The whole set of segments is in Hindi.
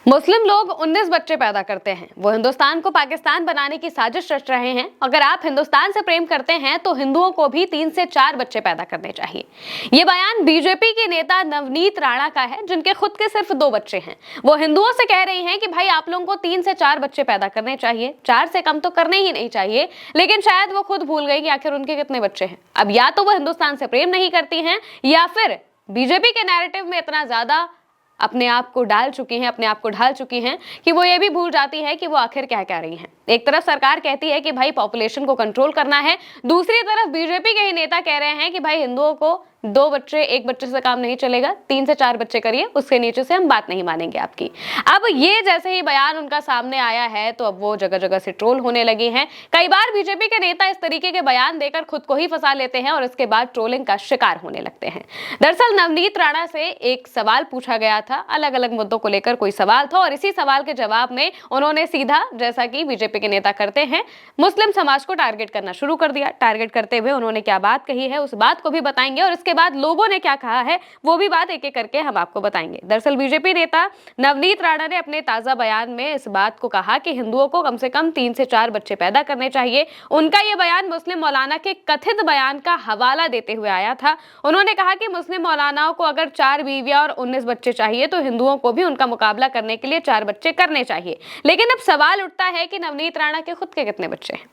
मुस्लिम लोग 19 बच्चे पैदा करते हैं। वो हिंदुस्तान को पाकिस्तान बनाने की साजिश रच रहे हैं। अगर आप हिंदुस्तान से प्रेम करते हैं तो हिंदुओं को भी 3 से 4 बच्चे पैदा करने चाहिए। ये बयान बीजेपी के नेता नवनीत राणा का है, जिनके खुद के सिर्फ 2 बच्चे हैं। वो हिंदुओं से कह रही हैं कि भाई आप लोगों को 3 से 4 बच्चे पैदा करने चाहिए, 4 से कम तो करने ही नहीं चाहिए। लेकिन शायद वो खुद भूल गई कि आखिर उनके कितने बच्चे हैं। अब या तो वो हिंदुस्तान से प्रेम नहीं करती हैं या फिर बीजेपी के नैरेटिव में इतना ज्यादा अपने आप को ढाल चुकी हैं कि वो ये भी भूल जाती है कि वो आखिर क्या कह रही हैं। एक तरफ सरकार कहती है कि भाई पॉपुलेशन को कंट्रोल करना है, दूसरी तरफ बीजेपी के ही नेता कह रहे हैं कि भाई हिंदुओं को 2 बच्चे, 1 बच्चे से काम नहीं चलेगा, 3 से 4 बच्चे करिए, उसके नीचे से हम बात नहीं मानेंगे आपकी। अब ये जैसे ही बयान उनका सामने आया है तो अब वो जगह जगह से ट्रोल होने लगे हैं। कई बार बीजेपी के नेता इस तरीके के बयान देकर खुद को ही फंसा लेते हैं और इसके बाद ट्रोलिंग का शिकार होने लगते हैं। दरअसल नवनीत राणा से एक सवाल पूछा गया था, अलग अलग मुद्दों को लेकर कोई सवाल था और इसी सवाल के जवाब में उन्होंने सीधा, जैसा कि बीजेपी के नेता करते हैं, मुस्लिम समाज को टारगेट करना शुरू कर दिया। टारगेट करते हुए उन्होंने क्या बात कही है उस बात को भी बताएंगे और इसके बाद लोगों ने क्या कहा है वो भी बात एक एक करके हम आपको बताएंगे। दरअसल बीजेपी नेता नवनीत राणा ने अपने ताजा बयान में इस बात को कहा कि हिंदुओं को कम से कम 3 से 4 बच्चे पैदा करने चाहिए। उनका यह बयान मुस्लिम मौलाना के कथित बयान का हवाला देते हुए आया था। उन्होंने कहा कि मुस्लिम मौलानाओं को अगर 4 बीवियां और 19 बच्चे चाहिए तो हिंदुओं को भी उनका मुकाबला करने के लिए 4 बच्चे करने चाहिए। लेकिन अब सवाल उठता है कि नवनीत राणा के खुद के कितने बच्चे हैं।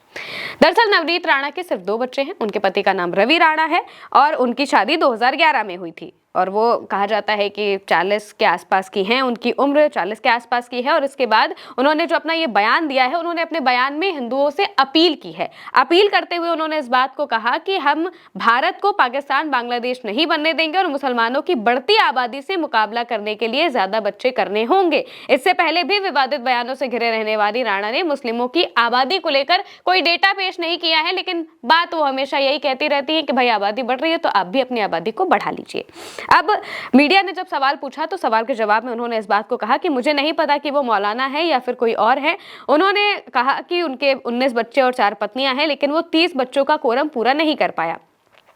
दरअसल नवनीत राणा के सिर्फ 2 बच्चे हैं। उनके पति का नाम रवि राणा है और उनकी शादी 2011 में हुई थी और वो कहा जाता है कि 40 के आसपास की हैं, उनकी उम्र 40 के आसपास की है। और इसके बाद उन्होंने जो अपना ये बयान दिया है, उन्होंने अपने बयान में हिंदुओं से अपील की है। अपील करते हुए उन्होंने इस बात को कहा कि हम भारत को पाकिस्तान बांग्लादेश नहीं बनने देंगे और मुसलमानों की बढ़ती आबादी से मुकाबला करने के लिए ज्यादा बच्चे करने होंगे। इससे पहले भी विवादित बयानों से घिरे रहने वाली राणा ने मुस्लिमों की आबादी को लेकर कोई डेटा पेश नहीं किया है, लेकिन बात वो हमेशा यही कहती रहती है कि भाई आबादी बढ़ रही है तो आप भी अपनी आबादी को बढ़ा लीजिए। अब मीडिया ने जब सवाल पूछा तो सवाल के जवाब में उन्होंने इस बात को कहा कि मुझे नहीं पता कि वो मौलाना है या फिर कोई और है। उन्होंने कहा कि उनके 19 बच्चे और 4 पत्नियां हैं, लेकिन वो 30 बच्चों का कोरम पूरा नहीं कर पाया।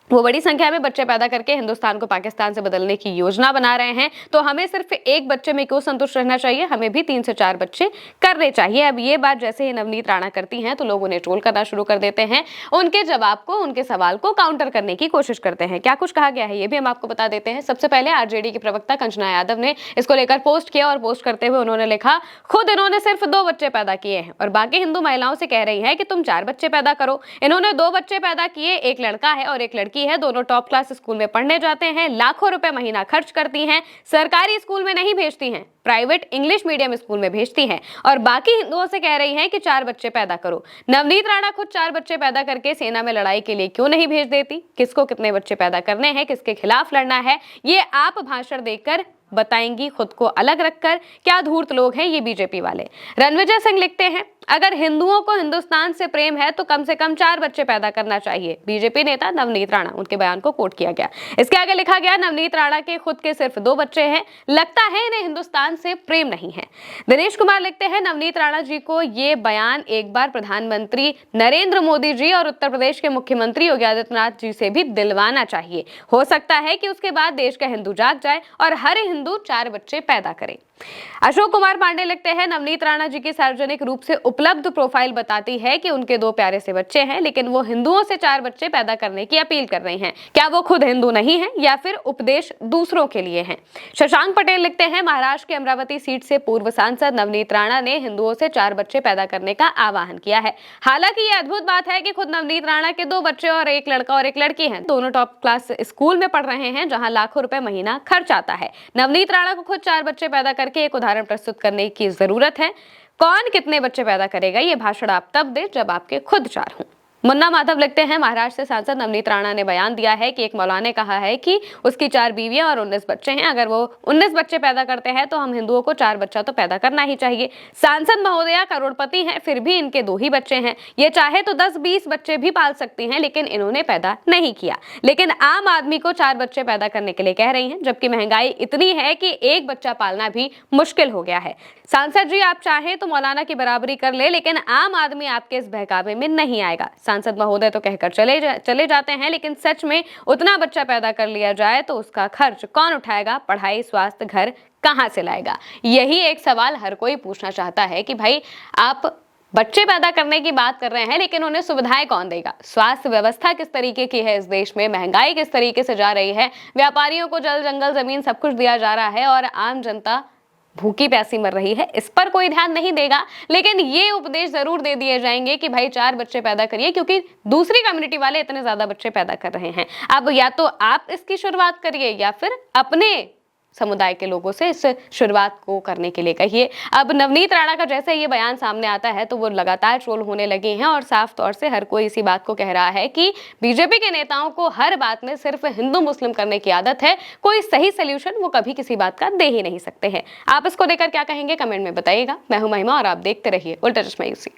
वो बड़ी संख्या में बच्चे पैदा करके हिंदुस्तान को पाकिस्तान से बदलने की योजना बना रहे हैं, तो हमें सिर्फ 1 बच्चे में क्यों संतुष्ट रहना चाहिए, हमें भी 3 से 4 बच्चे करने चाहिए। अब ये बात जैसे ही नवनीत राणा करती हैं तो लोग उन्हें ट्रोल करना शुरू कर देते हैं, उनके जवाब को, उनके सवाल को काउंटर करने की कोशिश करते हैं। क्या कुछ कहा गया है ये भी हम आपको बता देते हैं। सबसे पहले आरजेडी की प्रवक्ता कंचना यादव ने इसको लेकर पोस्ट किया और पोस्ट करते हुए उन्होंने लिखा, खुद इन्होंने सिर्फ 2 बच्चे पैदा किए हैं और बाकी हिंदू महिलाओं से कह रही है कि तुम 4 बच्चे पैदा करो। इन्होंने 2 बच्चे पैदा किए, एक लड़का है और एक लड़की है, दोनों टॉप स्कूल में पढ़ने जाते हैं, लाखों रुपए महीना खर्च करती हैं, सरकारी स्कूल में नहीं भेजती हैं, प्राइवेट इंग्लिश मीडियम स्कूल में भेजती हैं और बाकी हिंदुओं से कह रही हैं कि 4 बच्चे पैदा करो। नवनीत राणा खुद 4 बच्चे पैदा करके सेना में लड़ाई के लिए क्यों नहीं भेज देती? किसको कितने बच्चे पैदा करने हैं, किसके खिलाफ लड़ना है, ये आप भाषण देकर बताएंगी, खुद को अलग रखकर। क्या धूर्त लोग हैं ये बीजेपी वाले। रणविजय सिंह लिखते हैं, अगर हिंदुओं को हिंदुस्तान से प्रेम है तो कम से कम 4 बच्चे पैदा करना चाहिए। बीजेपी नेता नवनीत राणा, उनके बयान को कोट किया गया। इसके आगे लिखा गया, नवनीत राणा के खुद के सिर्फ 2 बच्चे हैं, लगता है इन्हें हिंदुस्तान से प्रेम नहीं है। दिनेश कुमार लिखते हैं, नवनीत राणा जी को ये बयान एक बार प्रधानमंत्री नरेंद्र मोदी जी और उत्तर प्रदेश के मुख्यमंत्री योगी आदित्यनाथ जी से भी दिलवाना चाहिए। हो सकता है कि उसके बाद देश का हिंदू जाग जाए और हर हिंदू 4 बच्चे पैदा करे। अशोक कुमार पांडे लिखते हैं, नवनीत राणा जी की सार्वजनिक रूप से उपलब्ध प्रोफाइल बताती है कि उनके 2 प्यारे से बच्चे हैं, लेकिन वो हिंदुओं से 4 बच्चे पैदा करने की अपील कर रही हैं। क्या वो खुद हिंदू नहीं है या फिर उपदेश दूसरों के लिए हैं? शशांक पटेल लिखते हैं, महाराष्ट्र की अमरावती सीट से पूर्व सांसद नवनीत राणा ने हिंदुओं से 4 बच्चे पैदा करने का आह्वान किया है। हालांकि ये अद्भुत बात है कि खुद नवनीत राणा के 2 बच्चे और एक लड़का और एक लड़की है, दोनों टॉप क्लास स्कूल में पढ़ रहे हैं जहां लाखों रुपए महीना खर्च आता है। नवनीत राणा को खुद 4 बच्चे पैदा करके एक उदाहरण प्रस्तुत करने की जरूरत है। कौन कितने बच्चे पैदा करेगा ये भाषण आप तब दे जब आपके खुद 4 हों। मुन्ना माधव लिखते हैं, महाराष्ट्र से सांसद नवनीत राणा ने बयान दिया है कि एक मौलाना ने कहा है कि उसकी 4 बीवियां और 19 बच्चे हैं। अगर वो 19 बच्चे पैदा करते हैं तो हम हिंदुओं को 4 बच्चा तो पैदा करना ही चाहिए। सांसद महोदया करोड़पति हैं, फिर भी इनके 2 ही बच्चे हैं। ये चाहे तो 10-20 बच्चे भी पाल सकती हैं, लेकिन इन्होंने पैदा नहीं किया। लेकिन आम आदमी को 4 बच्चे पैदा करने के लिए कह रही हैं, जबकि महंगाई इतनी है कि एक बच्चा पालना भी मुश्किल हो गया है। सांसद जी आप चाहें तो मौलाना की बराबरी कर ले, लेकिन आम आदमी आपके इस बहकावे में नहीं आएगा। सांसद महोदय तो कहकर चले जाते हैं, लेकिन सच में उतना बच्चा पैदा कर लिया जाए तो उसका खर्च कौन उठाएगा? पढ़ाई, स्वास्थ्य, घर कहां से लाएगा? यही एक सवाल हर कोई पूछना चाहता है कि भाई आप बच्चे पैदा करने की बात कर रहे हैं, लेकिन उन्हें सुविधाएं कौन देगा? स्वास्थ्य व्यवस्था किस तरीके की है इस देश में? महंगाई किस तरीके से जा रही है? व्यापारियों को जल जंगल जमीन सब कुछ दिया जा रहा है और आम जनता भूखी प्यासी मर रही है। इस पर कोई ध्यान नहीं देगा, लेकिन ये उपदेश जरूर दे दिए जाएंगे कि भाई 4 बच्चे पैदा करिए, क्योंकि दूसरी कम्युनिटी वाले इतने ज्यादा बच्चे पैदा कर रहे हैं। अब या तो आप इसकी शुरुआत करिए या फिर अपने समुदाय के लोगों से इस शुरुआत को करने के लिए कहिए। अब नवनीत राणा का जैसे ये बयान सामने आता है तो वो लगातार ट्रोल होने लगे हैं और साफ तौर से हर कोई इसी बात को कह रहा है कि बीजेपी के नेताओं को हर बात में सिर्फ हिंदू मुस्लिम करने की आदत है, कोई सही सोल्यूशन वो कभी किसी बात का दे ही नहीं सकते हैं। आप इसको लेकर क्या कहेंगे कमेंट में बताइएगा। मैं हूं महिमा और आप देखते रहिए उल्टा चश्मा यूसी।